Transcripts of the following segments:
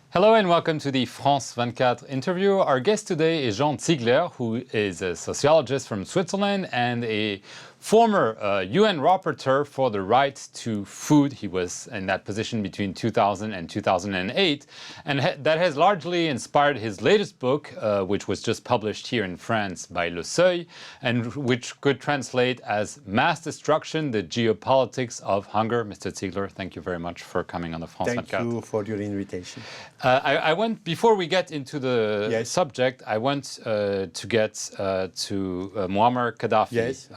Hello and welcome to the France 24 interview. Our guest today is Jean Ziegler, who is a sociologist from Switzerland and a former UN rapporteur for the right to food. He was in that position between 2000 and 2008, and that has largely inspired his latest book, which was just published here in France by Le Seuil, and which could translate as Mass Destruction, the Geopolitics of Hunger. Mr. Ziegler, thank you very much for coming on the France 24. Thank you for your invitation. Before we get into the subject, I want to get to Muammar Gaddafi. Yes.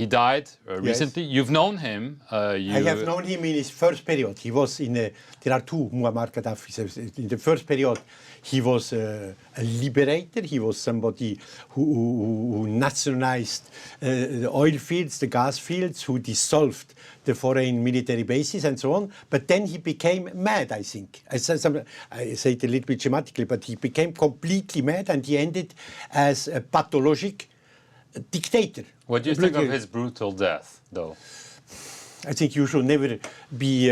He died recently. You've known him. I have known him in his first period. He was there are two Muammar Gaddafis. In the first period, he was a liberator. He was somebody who nationalized the oil fields, the gas fields, who dissolved the foreign military bases and so on. But then he became mad, I think. I say it a little bit schematically, but he became completely mad and he ended as a pathologic dictator. What do you think of his brutal death, though? I think you should never be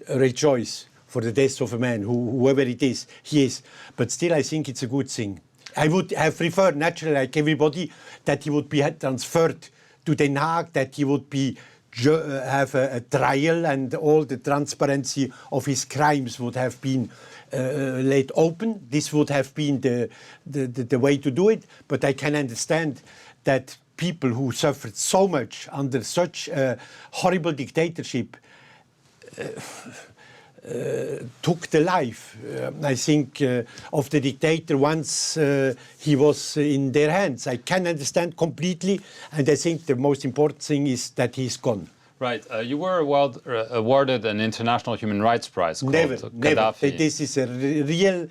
rejoice for the death of a man, whoever it is, he is. But still, I think it's a good thing. I would have preferred, naturally, like everybody, that he would be transferred to Den Haag, that he would be have a trial and all the transparency of his crimes would have been laid open. This would have been the way to do it. But I can understand that people who suffered so much under such a horrible dictatorship took the life, I think, of the dictator once he was in their hands. I can understand completely, and I think the most important thing is that he's gone. Right. You were awarded an International Human Rights Prize called Gaddafi. Never. This is a real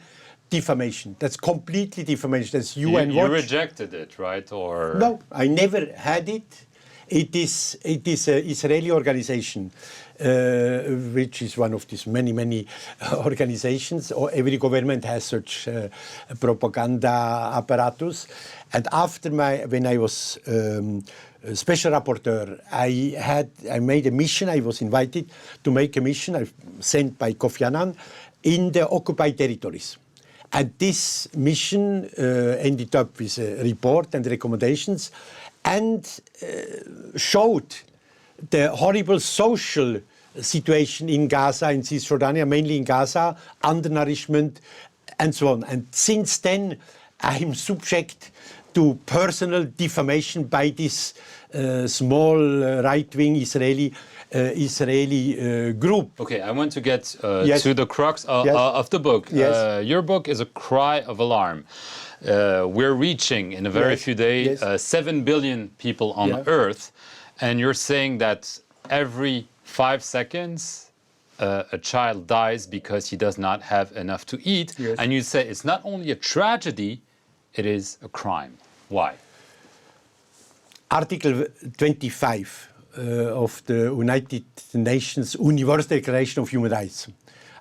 defamation. That's completely defamation. That's UN Watch. You rejected it, right? Or no, I never had it. It is an Israeli organization, which is one of these many organizations. Every government has such propaganda apparatus. And after when I was special rapporteur, I made a mission. I was invited to make a mission sent by Kofi Annan in the occupied territories. And this mission ended up with a report and recommendations and showed the horrible social situation in Gaza, in Cisjordania, mainly in Gaza, undernourishment and so on. And since then, I'm subject to personal defamation by this small right-wing Israeli group. Okay, I want to get to the crux of the book. Yes. Your book is a cry of alarm. We're reaching, in a very few days, 7 billion people on Earth, and you're saying that every 5 seconds a child dies because he does not have enough to eat, and you say it's not only a tragedy, it is a crime. Why? Article 25 of the United Nations Universal Declaration of Human Rights.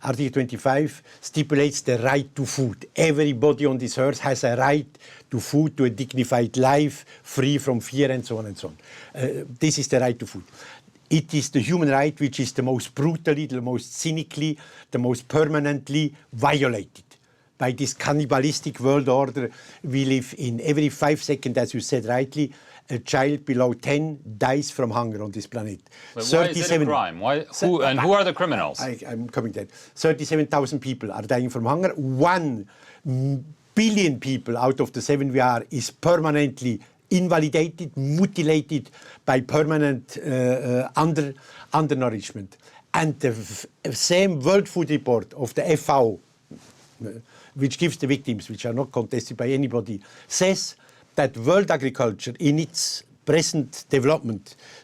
Article 25 stipulates the right to food. Everybody on this earth has a right to food, to a dignified life, free from fear and so on and so on. This is the right to food. It is the human right which is the most brutally, the most cynically, the most permanently violated by this cannibalistic world order we live in. Every 5 seconds, as you said rightly, a child below 10 dies from hunger on this planet. But why is it a crime? Who are the criminals? I'm coming to that. 37,000 people are dying from hunger. 1 billion people out of the 7 we are is permanently invalidated, mutilated by permanent undernourishment. And the same World Food Report of the FAO, which gives the victims, which are not contested by anybody, says that world agriculture in its present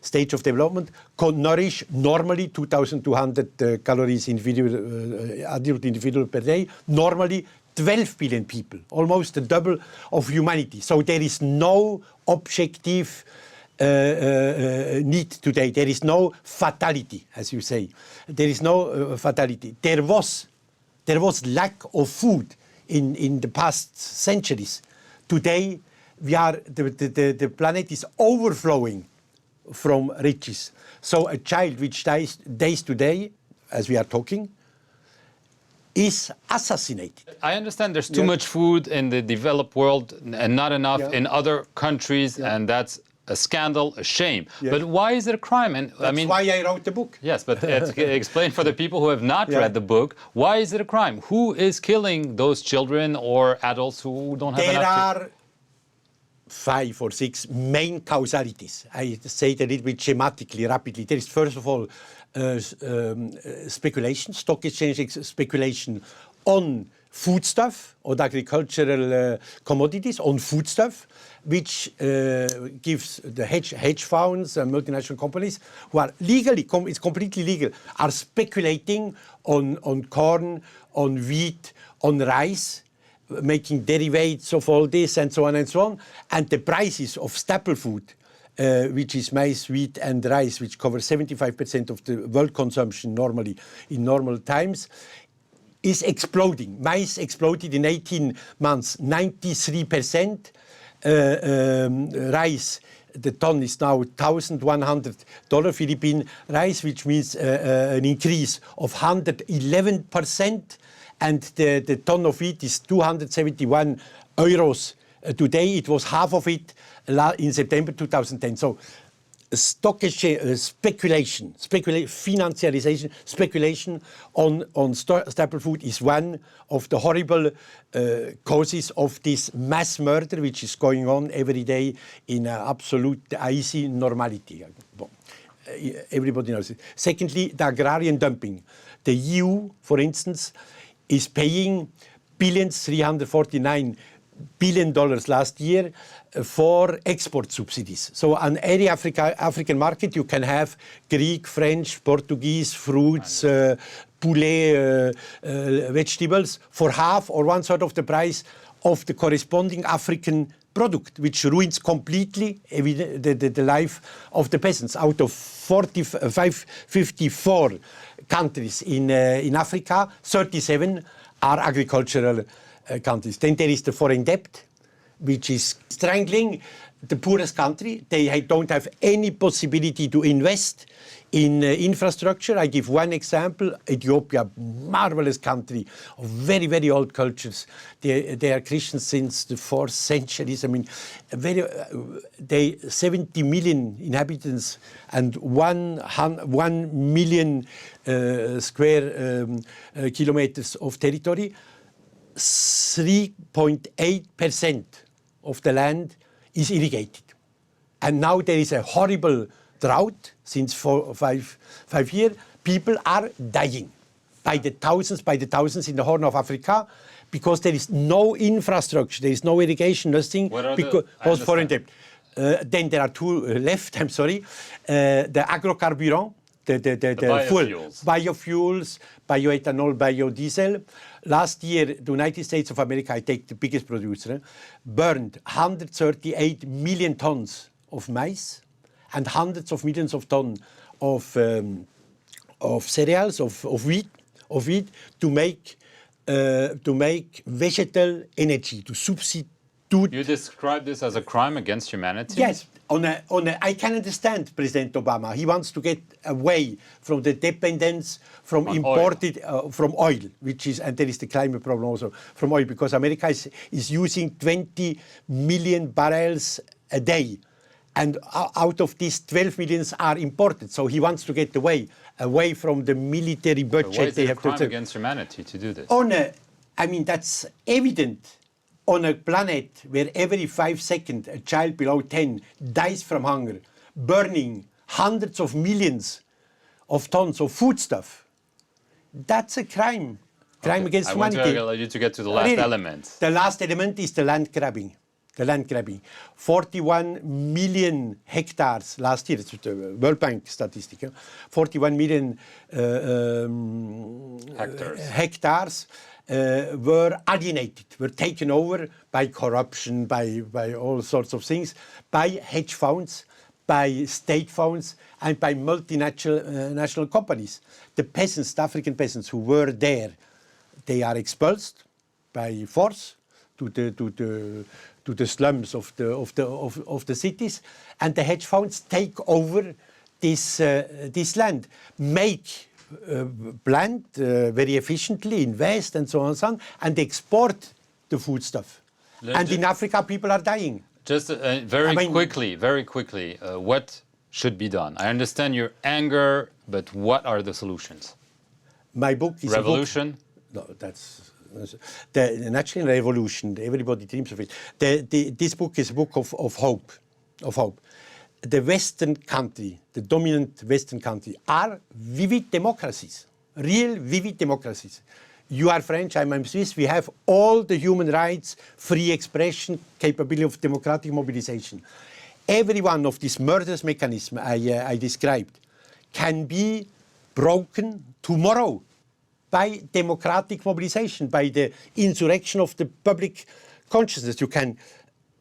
stage of development, can nourish normally 2,200 calories adult individual per day, normally 12 billion people, almost the double of humanity. So there is no objective need today. There is no fatality, as you say. There is no fatality. There was lack of food in the past centuries. Today, the planet is overflowing from riches. So a child which dies today, as we are talking, is assassinated. I understand there's too much food in the developed world and not enough in other countries, and that's a scandal, a shame. But why is it a crime? And That's why I wrote the book. Yes, but explain for the people who have not read the book, why is it a crime? Who is killing those children or adults who don't have enough? There are 5 or 6 main causalities. I say it a little bit schematically, rapidly. There is, first of all, speculation, stock exchange speculation on foodstuff, on agricultural commodities, on foodstuff, which gives the hedge funds and multinational companies who are legally, it's completely legal, are speculating on corn, on wheat, on rice, making derivatives of all this and so on and so on. And the prices of staple food, which is maize, wheat and rice, which cover 75% of the world consumption normally in normal times, is exploding. Maize exploded in 18 months, 93%. Rice, the ton is now $1,100 Philippine rice, which means an increase of 111%. And the ton of wheat is 271 euros. Today it was half of it in September 2010. So stock exchange, speculation, financialization, speculation on staple food is one of the horrible causes of this mass murder, which is going on every day in absolute icy normality. Everybody knows it. Secondly, the agrarian dumping. The EU, for instance, is paying $349 billion last year for export subsidies. So on any African market, you can have Greek, French, Portuguese, fruits, poulet, vegetables for half or 1/3 of the price of the corresponding African product, which ruins completely the life of the peasants. Out of 54 countries in Africa, 37 are agricultural countries. Then there is the foreign debt, which is strangling the poorest country. They don't have any possibility to invest in infrastructure. I give one example. Ethiopia, marvelous country of very, very old cultures. They are Christians since the 4th centuries. I mean, 70 million inhabitants and 1 million square kilometers of territory. 3.8% of the land is irrigated. And now there is a horrible drought since 5 years. People are dying by the thousands in the Horn of Africa because there is no infrastructure, there is no irrigation, nothing, because foreign debt. Then there are 2 left, I'm sorry. The agrocarburant, the biofuels, bioethanol, biodiesel. Last year, the United States of America, I take the biggest producer, burned 138 million tons of maize and hundreds of millions of tons of cereals, of wheat, to make vegetal energy, to substitute. You describe this as a crime against humanity? Yes. I can understand President Obama. He wants to get away from the dependence from imported from oil, which is, and there is the climate problem also from oil, because America is using 20 million barrels a day, and out of these 12 millions are imported. So he wants to get away from the military budget. Why is it a crime against humanity to do this? I mean, that's evident. On a planet where every 5 seconds a child below 10 dies from hunger, burning hundreds of millions of tons of foodstuff, that's a crime. Crime against humanity. I want you to get to the last element. The last element is the land grabbing. 41 million hectares last year, it's the World Bank statistic, 41 million hectares were alienated, were taken over by corruption, by all sorts of things, by hedge funds, by state funds, and by national companies. The peasants, the African peasants who were there, they are expulsed by force. to the slums of the cities, and the hedge funds take over this land, make plant very efficiently, invest and so on, and export the foodstuff. And in Africa, people are dying. Just very quickly, what should be done? I understand your anger, but what are the solutions? My book is revolution. No, that's the natural revolution. Everybody dreams of it. This book is a book of hope. Of hope. The Western country, the dominant Western country, are vivid democracies, real vivid democracies. You are French, I'm Swiss. We have all the human rights, free expression, capability of democratic mobilization. Every one of these murderous mechanisms I described can be broken tomorrow by democratic mobilization, by the insurrection of the public consciousness. You can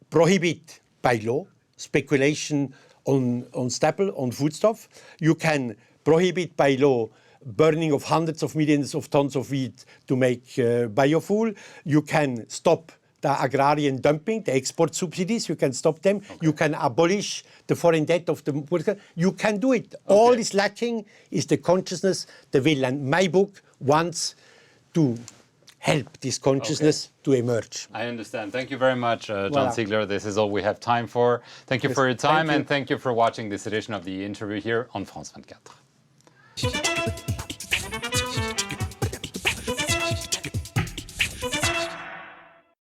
prohibit by law speculation on staple, on foodstuff. You can prohibit by law burning of hundreds of millions of tons of wheat to make biofuel. You can stop the agrarian dumping, the export subsidies. You can stop them. Okay. You can abolish the foreign debt of the worker. You can do it. Okay. All is lacking is the consciousness, the will. And my book wants to help this consciousness to emerge. I understand. Thank you very much, John Ziegler. This is all we have time for. Thank you for your time, and thank you for watching this edition of the interview here on France 24.